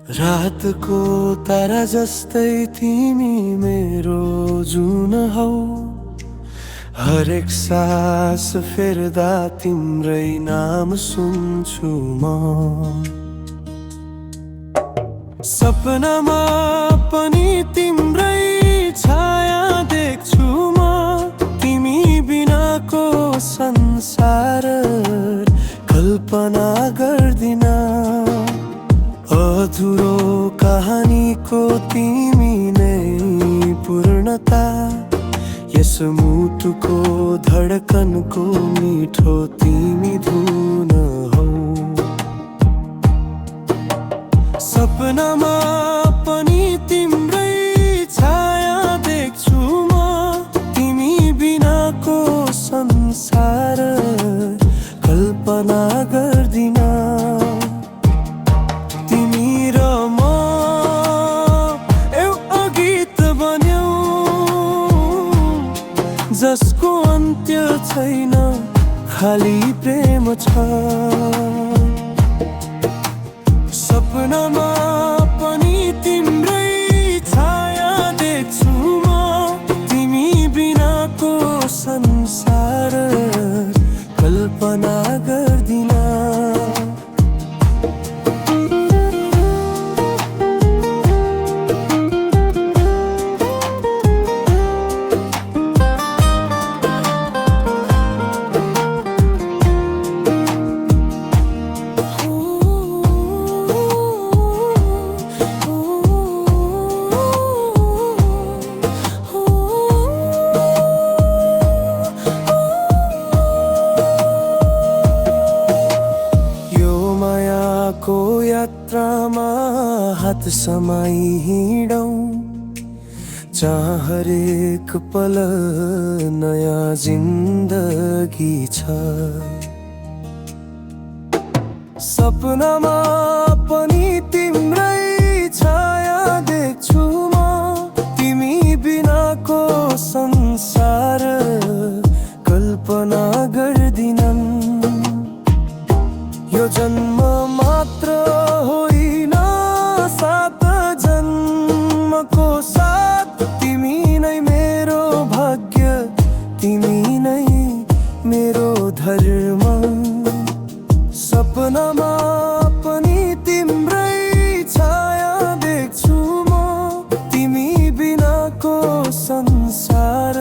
रातको तारा जस्तै तिमी मेरो जुन हौ। हरेक सास फेर्दा तिम्रै नाम सुन्छु म। सपनामा पनि तिम्रै छाया देख्छु म। तिमी बिनाको संसार कल्पना गर्दिन। अधुरो कहानीको तिमी नै पूर्णता। यस मुटुको धडकनको मिठो तिमी धुन हौ। सपनामा पनि तिम्रै छाया देख्छु म। तिमी बिनाको संसार कल्पना गर्दिन। जसको अन्त्य छैन, खाली प्रेम छ। सपनामा पनि तिम्रै छाया देख्छु म। तिमी बिनाको संसार कल्पना गर्दिन। को यात्रामा हात समाई हिँडौँ, जहाँ हरेक पल नयाँ जिन्दगी छ। सपनामा पनि तिम्रै छाया देख्छु म। तिमी बिनाको संसार कल्पना गर्दिनन्। यो जन्म मात्र होइन, 7 जन्मको साथ। तिमी नै मेरो भाग्य, तिमी नै मेरो धर्म। सपनामा पनि तिम्रै छाया देख्छु म। तिमी बिनाको संसार